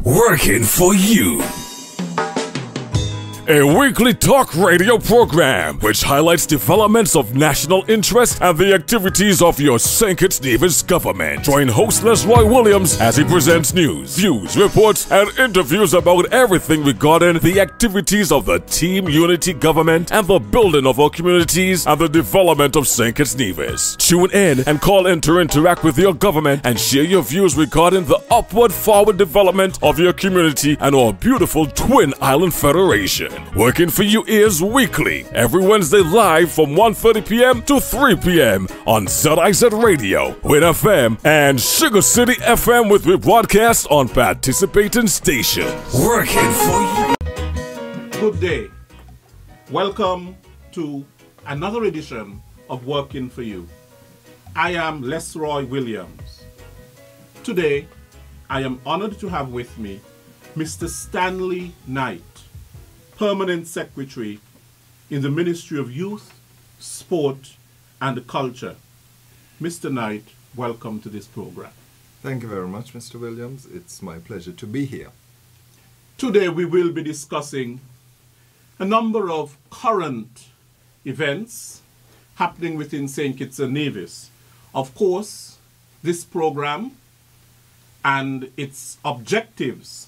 working for you. A weekly talk radio program which highlights developments of national interest and the activities of your St. Kitts Nevis government. Join host Roy Williams as he presents news, views, reports, and interviews about everything regarding the activities of the Team Unity government and the building of our communities and the development of St. Kitts Nevis. Tune in and call in to interact with your government and share your views regarding the upward forward development of your community and our beautiful Twin Island Federation. Working for You is weekly, every Wednesday live from 1:30 p.m. to 3 p.m. on ZIZ Radio, Win FM, and Sugar City FM with rebroadcast on participating stations. Working for You. Good day. Welcome to another edition of Working for You. I am Roy Williams. Today, I am honored to have with me Mr. Stanley Knight, Permanent Secretary in the Ministry of Youth, Sport and Culture. Mr. Knight, welcome to this program. Thank you very much, Mr. Williams. It's my pleasure to be here. Today we will be discussing a number of current events happening within St. Kitts and Nevis. Of course, this program and its objectives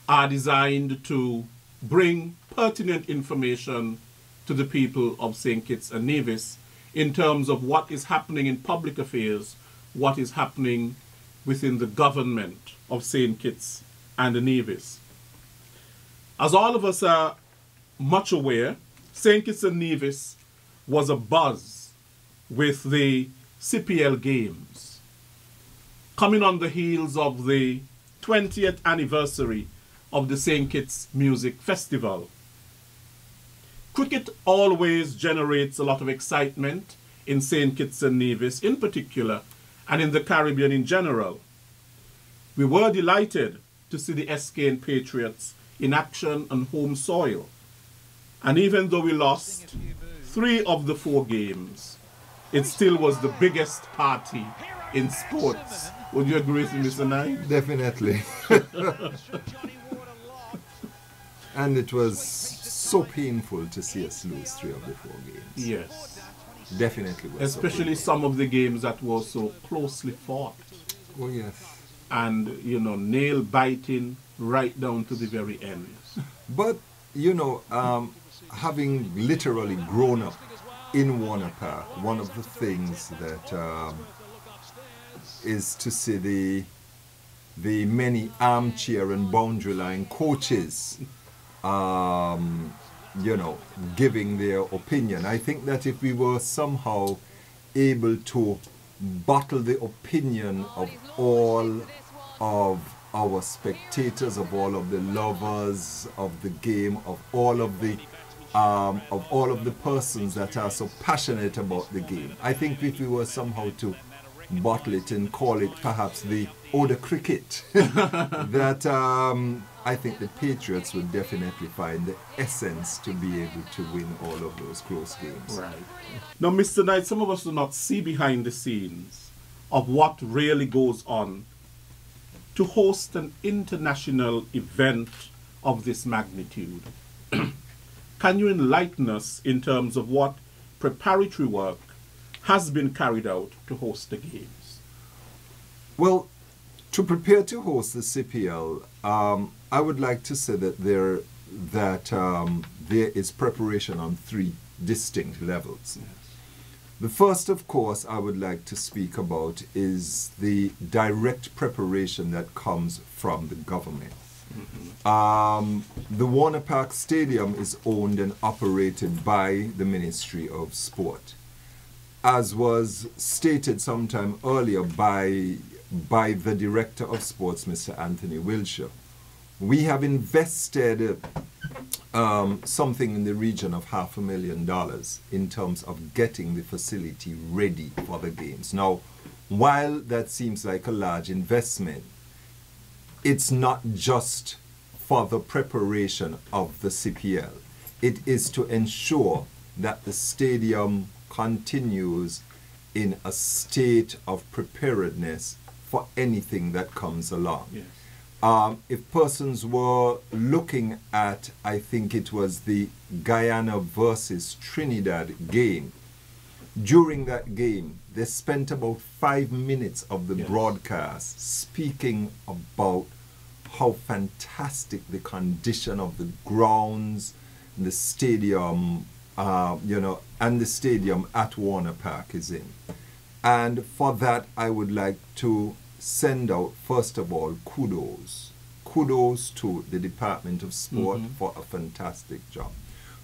are designed to bring pertinent information to the people of St. Kitts and Nevis in terms of what is happening in public affairs, what is happening within the government of St. Kitts and Nevis. As all of us are much aware, St. Kitts and Nevis was abuzz with the CPL Games, coming on the heels of the 20th anniversary of the St. Kitts Music Festival. Cricket always generates a lot of excitement in St. Kitts and Nevis in particular, and in the Caribbean in general. We were delighted to see the SKN Patriots in action on home soil. And even though we lost 3 of the 4 games, it still was the biggest party in sports. Would you agree with me, Mr. Knight? Definitely. And it was so painful to see us lose 3 of the 4 games. Yes. Definitely was. Especially so some of the games that were so closely fought. Oh, yes. And, you know, nail biting right down to the very end. But, you know, having literally grown up in Warner Park, one of the things that is to see the many armchair and boundary line coaches you know, giving their opinion. I think that if we were somehow able to bottle the opinion of all of our spectators, of all of the lovers of the game, of all of the persons that are so passionate about the game, I think if we were somehow to bottle it and call it perhaps the cricket, that I think the Patriots would definitely find the essence to be able to win all of those close games. Right. Now, Mr. Knight, some of us do not see behind the scenes of what really goes on to host an international event of this magnitude. Can you enlighten us in terms of what preparatory work has been carried out to host the games? Well, to prepare to host the CPL, I would like to say that there is preparation on 3 distinct levels. Yes. The first, of course, I would like to speak about is the direct preparation that comes from the government. The Warner Park Stadium is owned and operated by the Ministry of Sport. As was stated sometime earlier by the Director of Sports, Mr. Anthony Wilshire, we have invested something in the region of $500,000 in terms of getting the facility ready for the games. Now, while that seems like a large investment, it's not just for the preparation of the CPL. It is to ensure that the stadium continues in a state of preparedness for anything that comes along. Yes. if persons were looking at, I think it was the Guyana versus Trinidad game, during that game, they spent about 5 minutes of the broadcast speaking about how fantastic the condition of the grounds, the stadium, and the stadium at Warner Park is in. And for that, I would like to send out, first of all, kudos. Kudos to the Department of Sport for a fantastic job.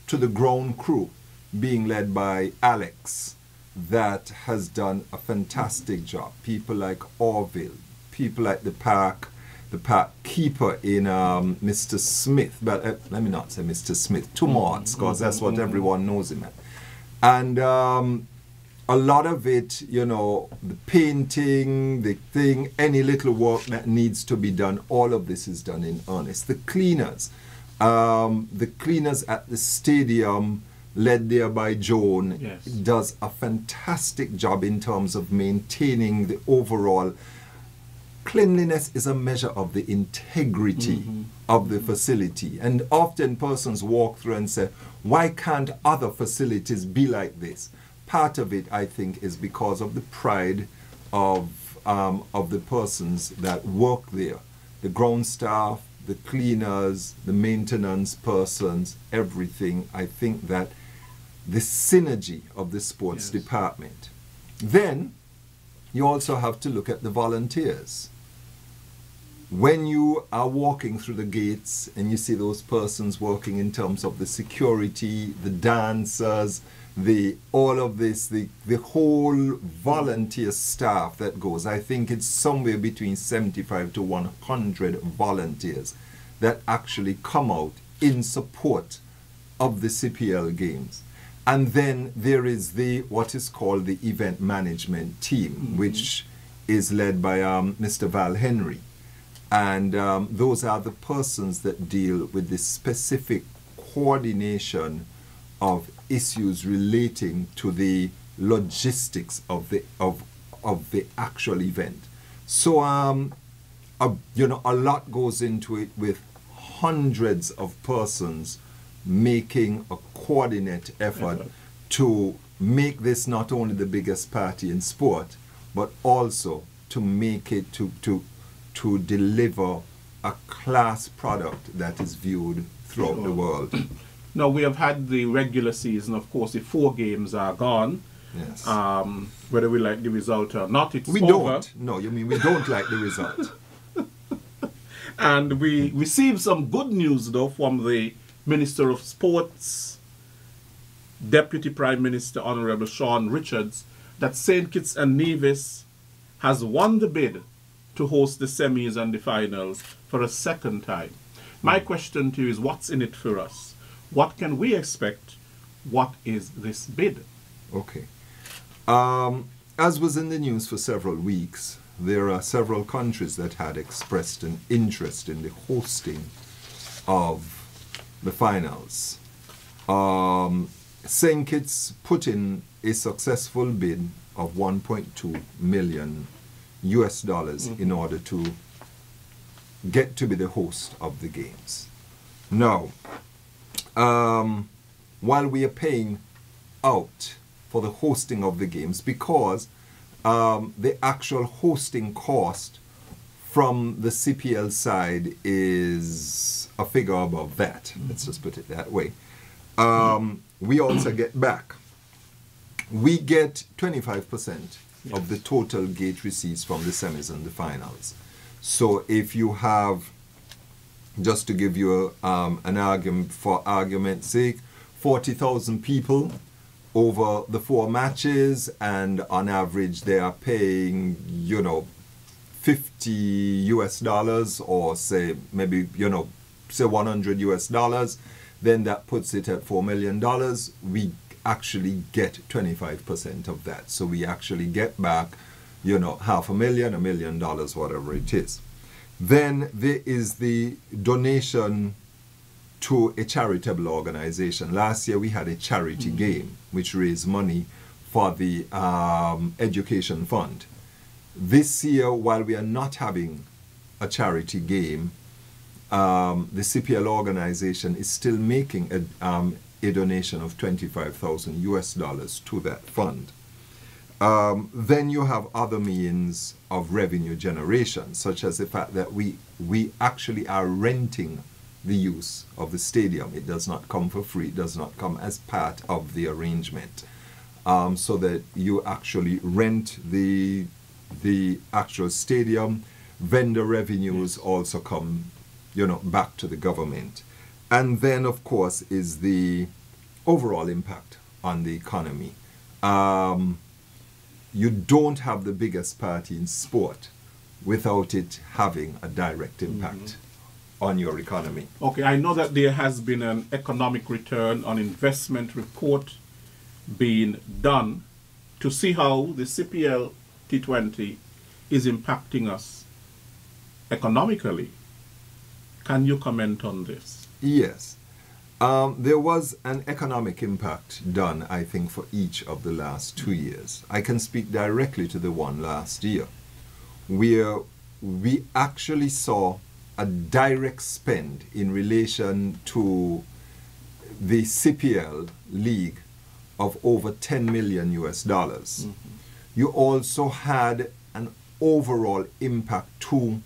To the ground crew, being led by Alex, that has done a fantastic job. People like Orville, people like the park keeper in Mr. Smith, but let me not say Mr. Smith, Tomarts, because that's what everyone knows him at. And a lot of it, you know, the painting, the thing, any little work that needs to be done, all of this is done in earnest. The cleaners at the stadium, led there by Joan, does a fantastic job in terms of maintaining the overall. Cleanliness is a measure of the integrity of the facility. And often persons walk through and say, why can't other facilities be like this? Part of it, I think, is because of the pride of the persons that work there. The ground staff, the cleaners, the maintenance persons, everything. I think that the synergy of the sports department. Then you also have to look at the volunteers. When you are walking through the gates and you see those persons working in terms of the security, the dancers, all of this, the whole volunteer staff that goes, I think it's somewhere between 75 to 100 volunteers that actually come out in support of the CPL games. And then there is what is called the event management team, which is led by Mr. Val Henry. And those are the persons that deal with the specific coordination of issues relating to the logistics of the actual event. So a lot goes into it, with hundreds of persons making a coordinate effort to make this not only the biggest party in sport, but also to make it to deliver a class product that is viewed throughout the world. Now, we have had the regular season, of course. The 4 games are gone. Yes. Whether we like the result or not, it's we over. Don't. No, you mean we don't like the result. And we received some good news, though, from the Minister of Sports, Deputy Prime Minister Honorable Sean Richards, that St. Kitts and Nevis has won the bid to host the semis and the finals for a second time. My question to you is, what's in it for us? What can we expect? What is this bid? Okay. As was in the news for several weeks, there are several countries that had expressed an interest in the hosting of the finals. St. Kitts put in a successful bid of $1.2 million in order to get to be the host of the games. Now, while we are paying out for the hosting of the games, because the actual hosting cost from the CPL side is a figure above that. Let's just put it that way. We also get back. We get 25% of the total gate receipts from the semis and the finals. So if you have, just to give you an argument, for argument's sake, 40,000 people over the 4 matches, and on average they are paying, you know, $50 or say maybe, you know, say $100, then that puts it at $4 million. We actually get 25% of that. So we actually get back, you know, $500,000, $1 million, whatever it is. Then there is the donation to a charitable organization. Last year we had a charity game which raised money for the education fund. This year, while we are not having a charity game, the CPL organization is still making a donation of $25,000 to that fund. Then you have other means of revenue generation, such as the fact that we actually are renting the use of the stadium. It does not come for free. It does not come as part of the arrangement. So that you actually rent the actual stadium. Vendor revenues also come, back to the government. And then, of course, is the overall impact on the economy. You don't have the biggest party in sport without it having a direct impact on your economy. Okay, I know that there has been an economic return on investment report being done to see how the CPL T20 is impacting us economically. Can you comment on this? Yes. There was an economic impact done, I think, for each of the last 2 years. I can speak directly to the one last year, where we actually saw a direct spend in relation to the CPL League of over $10 million US. You also had an overall impact to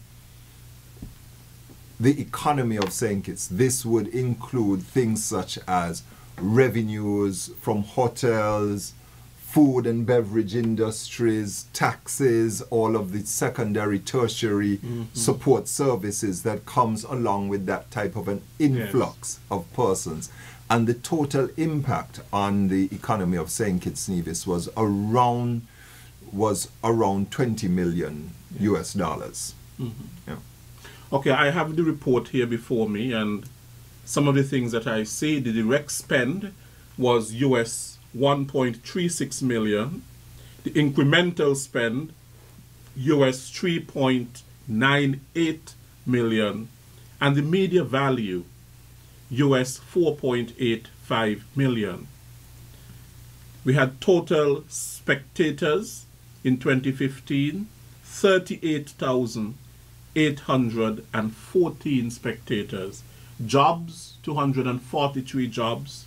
the economy of St. Kitts. This would include things such as revenues from hotels, food and beverage industries, taxes, all of the secondary, tertiary support services that comes along with that type of an influx of persons. And the total impact on the economy of St. Kitts Nevis was around 20 million US dollars. Yeah. Okay, I have the report here before me, and some of the things that I see, the direct spend was US 1.36 million, the incremental spend US 3.98 million, and the media value US 4.85 million. We had total spectators in 2015, 38,814 spectators. Jobs, 243 jobs.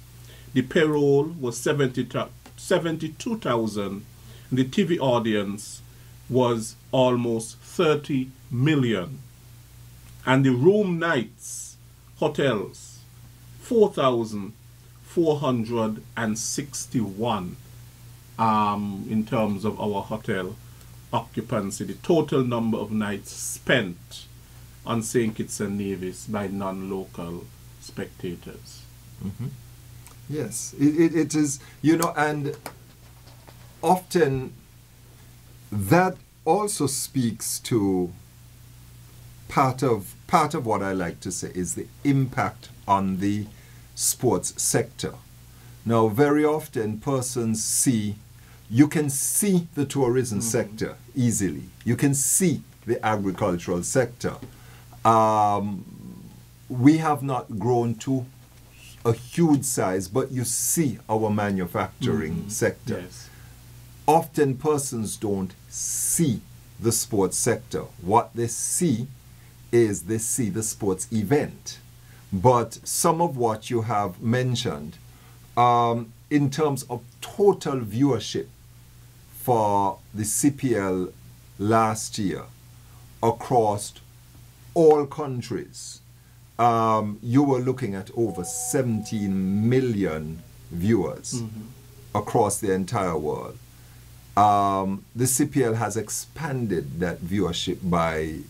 The payroll was 72,000. The TV audience was almost 30 million. And the room nights, hotels, 4,461 in terms of our hotel occupancy, the total number of nights spent on St. Kitts and Nevis by non-local spectators. Yes, it is, and often that also speaks to part of what I like to say is the impact on the sports sector. Now, very often persons you can see the tourism sector easily. You can see the agricultural sector. We have not grown to a huge size, but you see our manufacturing sector. Yes. Often persons don't see the sports sector. What they see is they see the sports event. But some of what you have mentioned, in terms of total viewership for the CPL last year across all countries, you were looking at over 17 million viewers across the entire world. The CPL has expanded that viewership by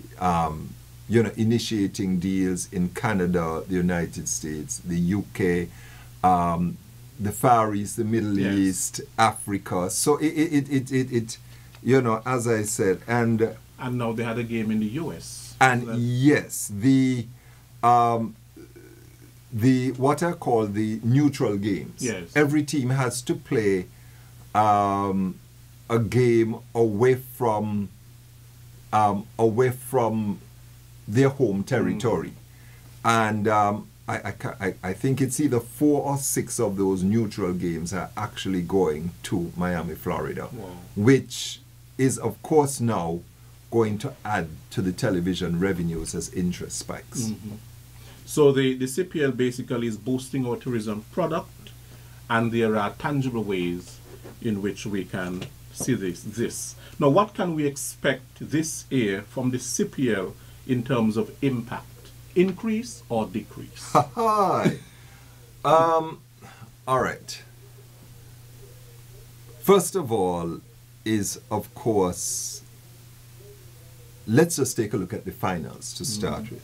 initiating deals in Canada, the United States, the UK, the Far East, the Middle East, Africa. So it as I said, and now they had a game in the US. And yes, the what I call the neutral games. Yes. Every team has to play a game away from their home territory, and I think it's either 4 or 6 of those neutral games are actually going to Miami, Florida, which is of course now going to add to the television revenues as interest spikes. So the CPL basically is boosting our tourism product, and there are tangible ways in which we can see this. Now, what can we expect this year from the CPL in terms of impact? Increase or decrease? Hi. All right. First of all is, of course, let's just take a look at the finals to start with.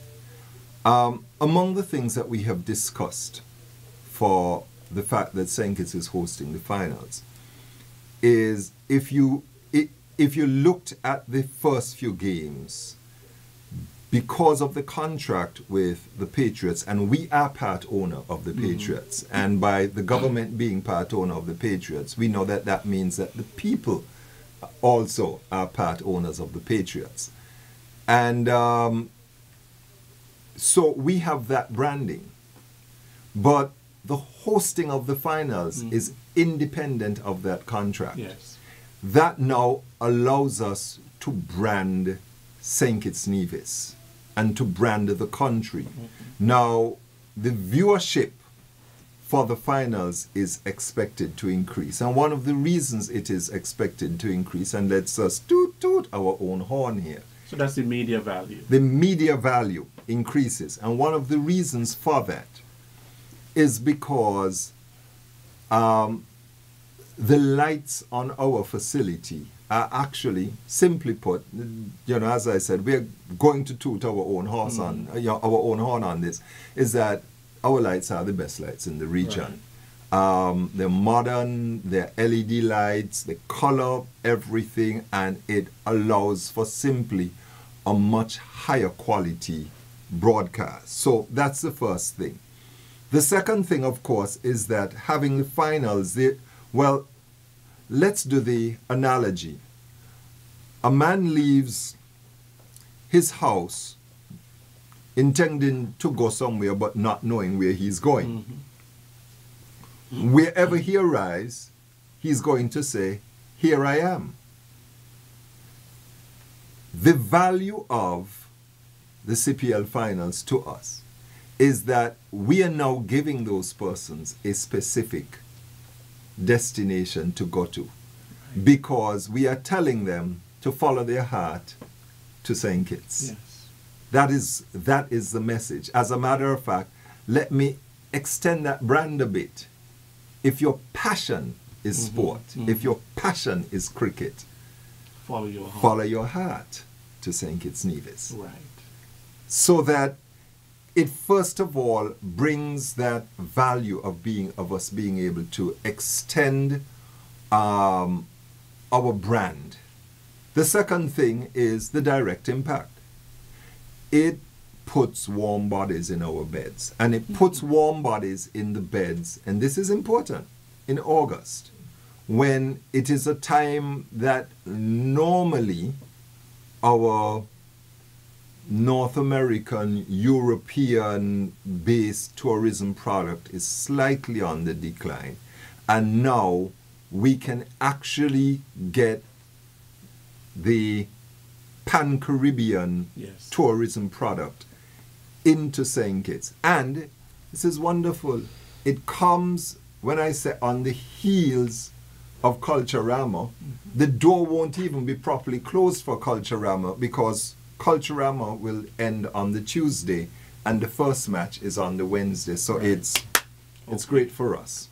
Among the things that we have discussed for the fact that St. Kitts is hosting the finals is if you looked at the first few games, because of the contract with the Patriots, and we are part owner of the Patriots, and by the government being part owner of the Patriots, we know that that means that the people also are part owners of the Patriots. And so we have that branding. But the hosting of the finals is independent of that contract. Yes. That now allows us to brand St. Kitts Nevis and to brand the country. Now, the viewership for the finals is expected to increase. And one of the reasons it is expected to increase, and let's us toot our own horn here. So that's the media value. The media value increases. And one of the reasons for that is because the lights on our facility are actually, simply put, you know, as I said, we're going to toot our own horse on, our own horn on this, is that our lights are the best lights in the region. Right. They're modern, they're LED lights, they color everything, and it allows for simply a much higher quality broadcast. So that's the first thing. The second thing, of course, is that having the finals, well, let's do the analogy. A man leaves his house intending to go somewhere but not knowing where he's going. Wherever he arrives, he's going to say, "Here I am." The value of the CPL finals to us is that we are now giving those persons a specific destination to go to, because we are telling them to follow their heart to St. Kitts. Yes. That is the message. As a matter of fact, let me extend that brand a bit. If your passion is sport, if your passion is cricket, follow your heart. Follow your heart to St. Kitts Nevis. Right. So that it first of all brings that value of us being able to extend our brand. The second thing is the direct impact. It puts warm bodies in our beds, and it puts warm bodies in the beds, and this is important, in August, when it is a time that normally our North American, European-based tourism product is slightly on the decline. And now we can actually get the Pan-Caribbean tourism product into St. Kitts. And this is wonderful. It comes, when I say on the heels of Culturama, the door won't even be properly closed for Culturama, because Culturama will end on the Tuesday and the first match is on the Wednesday. So it's great for us.